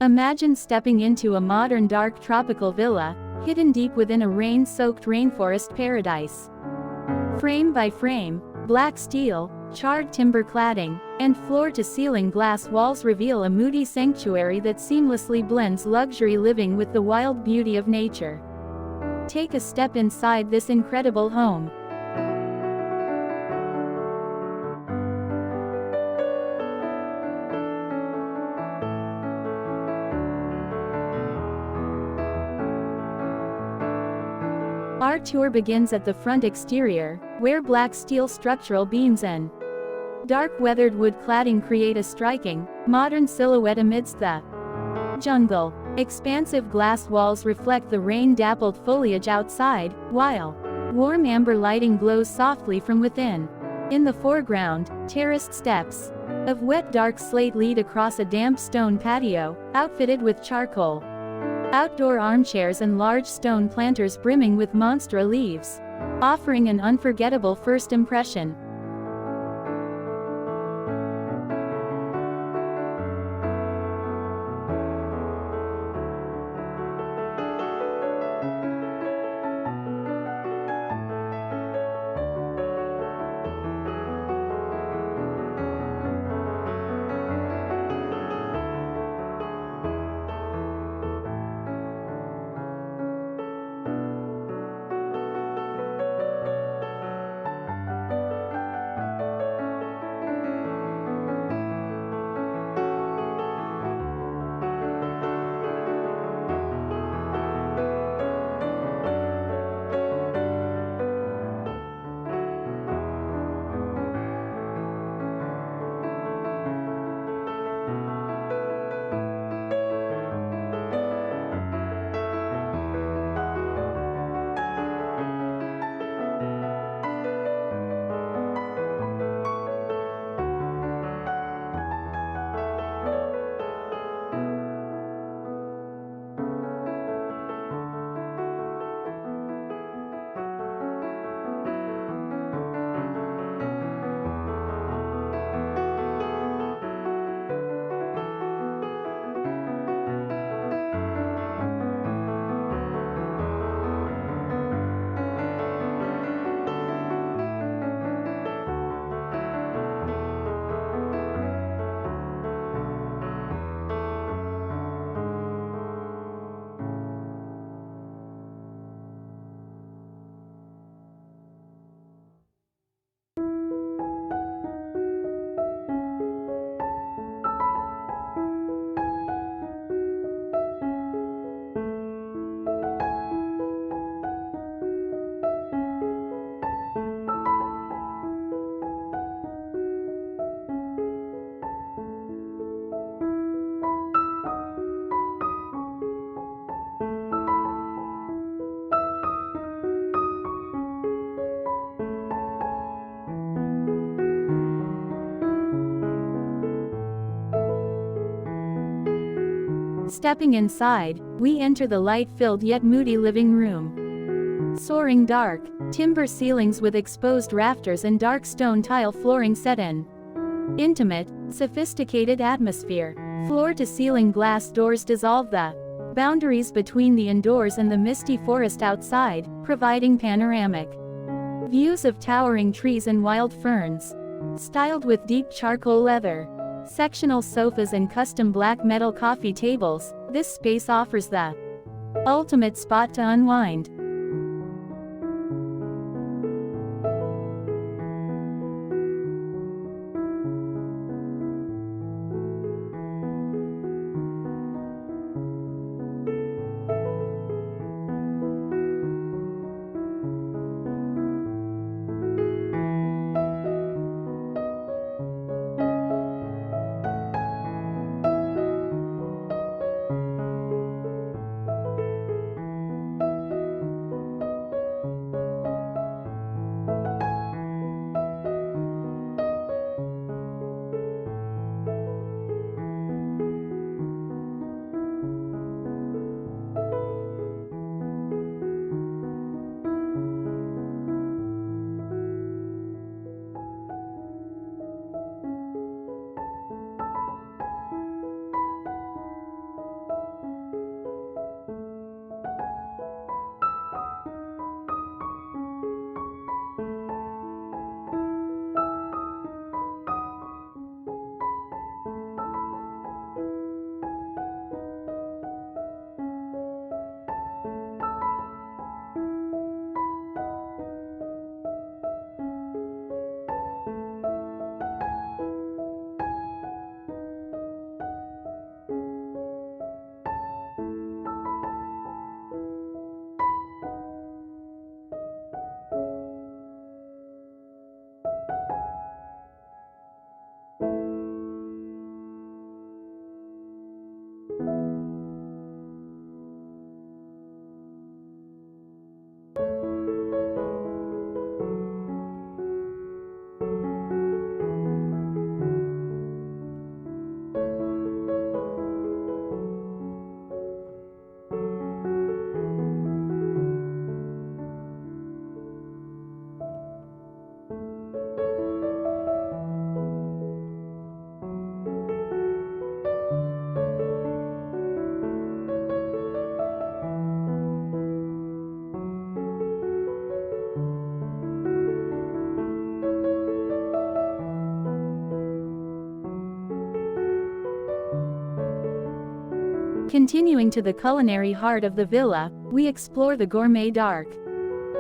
Imagine stepping into a modern dark tropical villa, hidden deep within a rain-soaked rainforest paradise. Frame by frame, black steel, charred timber cladding, and floor-to-ceiling glass walls reveal a moody sanctuary that seamlessly blends luxury living with the wild beauty of nature. Take a step inside this incredible home. Our tour begins at the front exterior, where black steel structural beams and dark weathered wood cladding create a striking, modern silhouette amidst the jungle. Expansive glass walls reflect the rain-dappled foliage outside, while warm amber lighting glows softly from within. In the foreground, terraced steps of wet dark slate lead across a damp stone patio, outfitted with charcoal. Outdoor armchairs and large stone planters brimming with monstera leaves, offering an unforgettable first impression. Stepping inside, we enter the light-filled yet moody living room. Soaring dark, timber ceilings with exposed rafters and dark stone tile flooring set an intimate, sophisticated atmosphere. Floor-to-ceiling glass doors dissolve the boundaries between the indoors and the misty forest outside, providing panoramic views of towering trees and wild ferns. Styled with deep charcoal leather, sectional sofas and custom black metal coffee tables, this space offers the ultimate spot to unwind. Continuing to the culinary heart of the villa, we explore the gourmet dark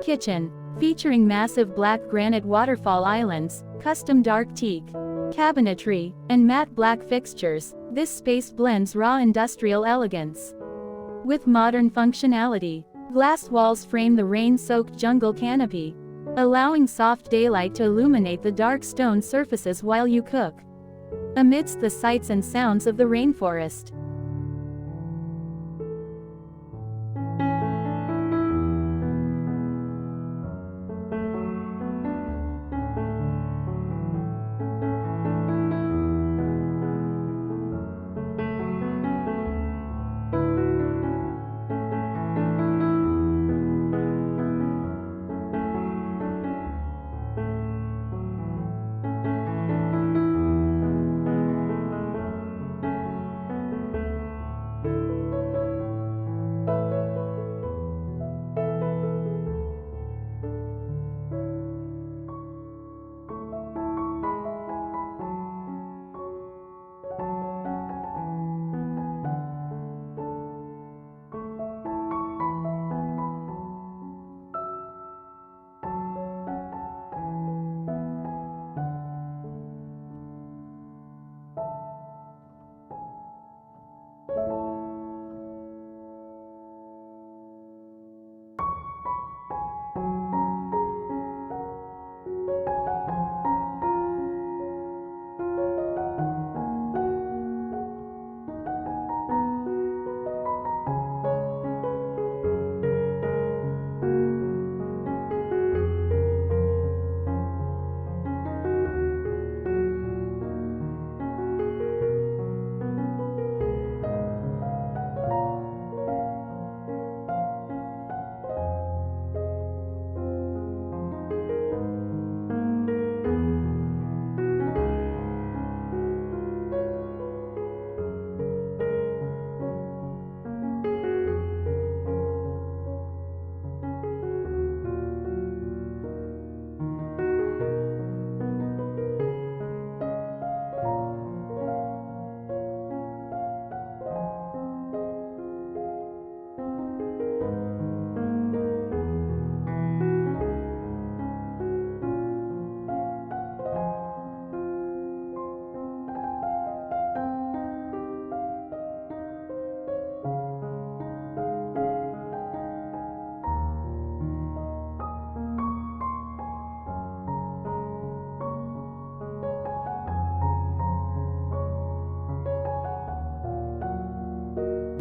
kitchen, featuring massive black granite waterfall islands, custom dark teak cabinetry, and matte black fixtures. This space blends raw industrial elegance with modern functionality. Glass walls frame the rain-soaked jungle canopy, allowing soft daylight to illuminate the dark stone surfaces while you cook, amidst the sights and sounds of the rainforest.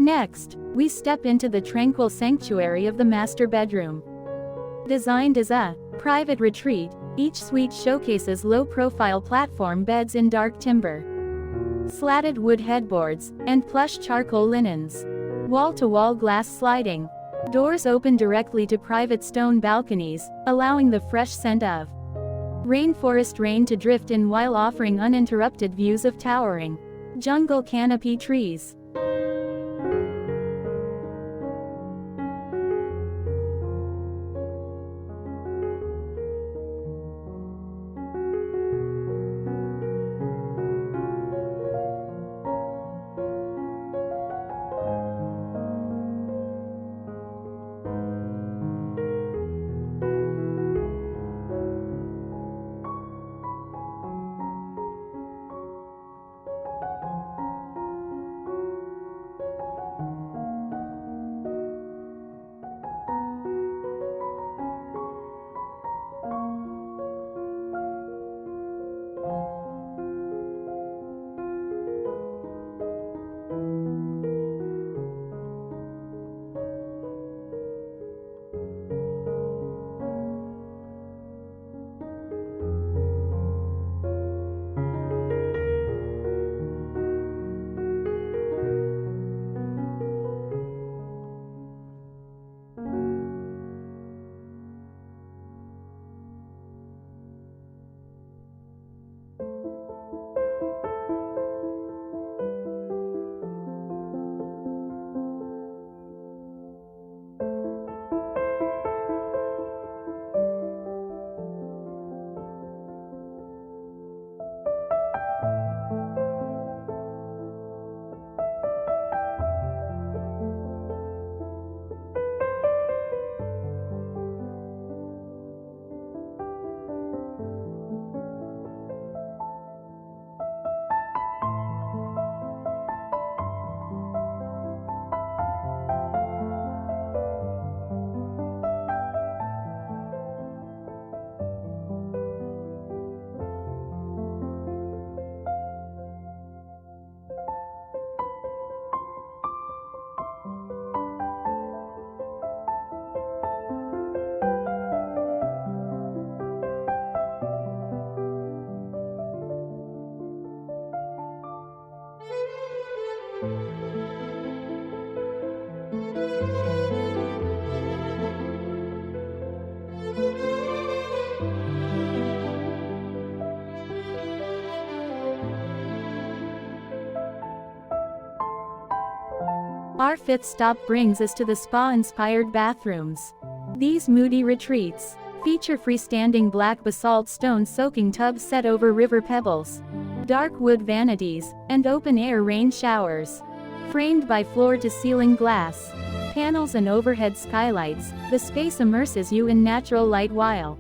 Next, we step into the tranquil sanctuary of the master bedroom. Designed as a private retreat, each suite showcases low-profile platform beds in dark timber, slatted wood headboards, and plush charcoal linens. Wall-to-wall glass sliding doors open directly to private stone balconies, allowing the fresh scent of rainforest rain to drift in while offering uninterrupted views of towering jungle canopy trees. Our fifth stop brings us to the spa-inspired bathrooms. These moody retreats feature freestanding black basalt stone soaking tubs set over river pebbles, dark wood vanities, and open-air rain showers. Framed by floor-to-ceiling glass panels and overhead skylights, the space immerses you in natural light while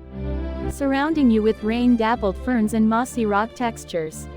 surrounding you with rain-dappled ferns and mossy rock textures.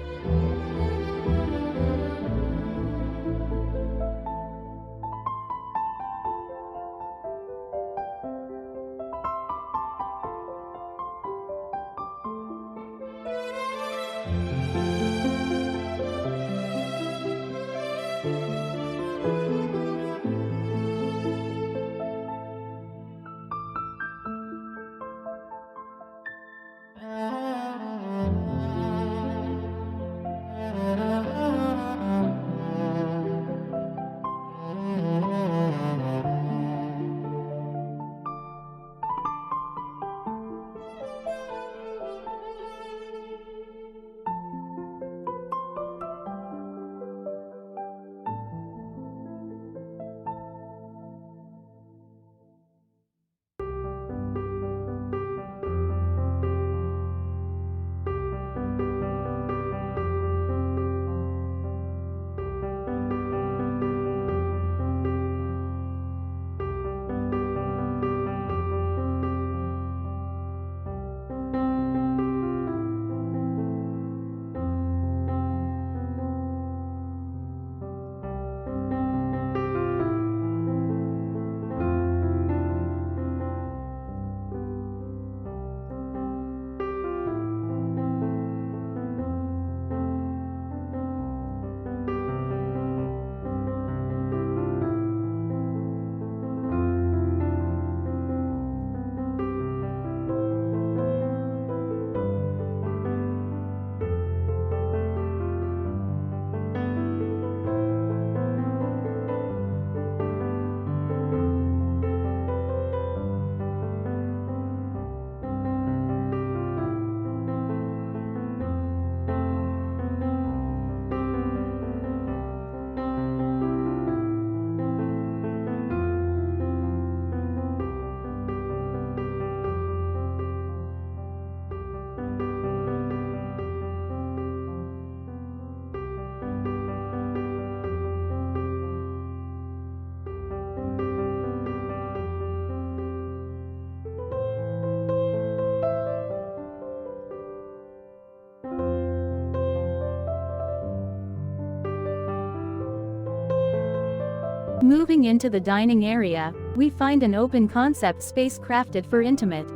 Moving into the dining area, we find an open-concept space crafted for intimate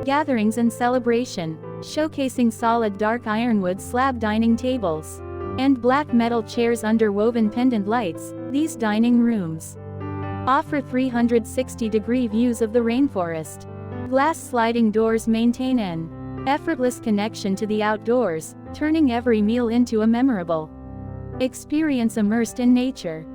gatherings and celebration, showcasing solid dark ironwood slab dining tables and black metal chairs under woven pendant lights. These dining rooms offer 360-degree views of the rainforest. Glass sliding doors maintain an effortless connection to the outdoors, turning every meal into a memorable experience immersed in nature.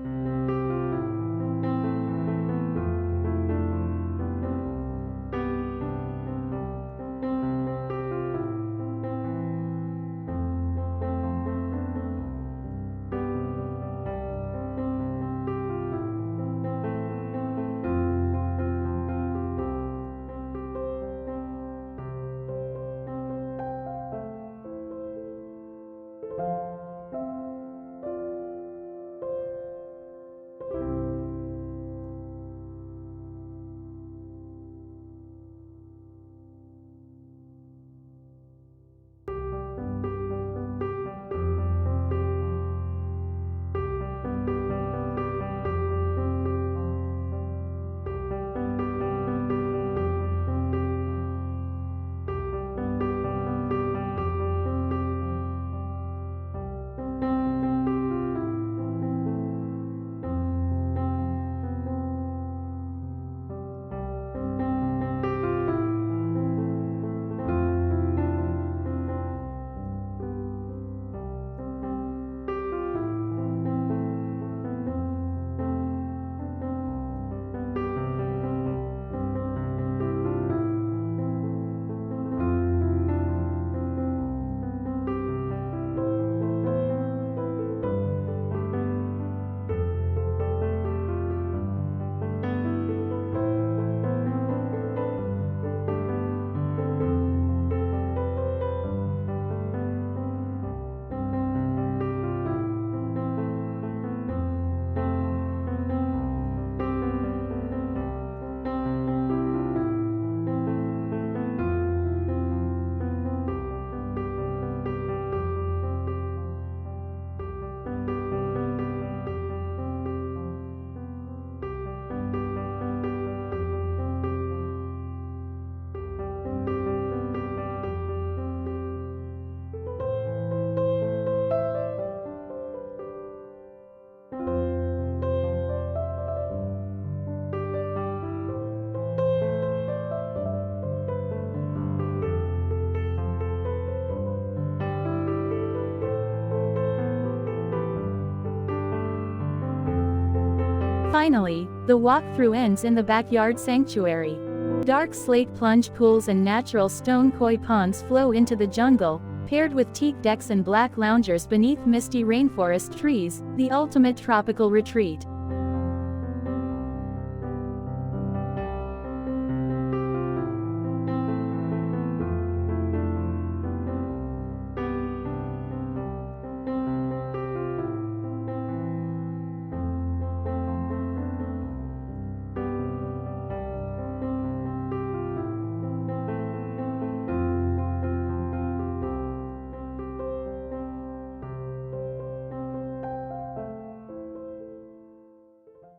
Finally, the walkthrough ends in the backyard sanctuary. Dark slate plunge pools and natural stone koi ponds flow into the jungle, paired with teak decks and black loungers beneath misty rainforest trees, the ultimate tropical retreat.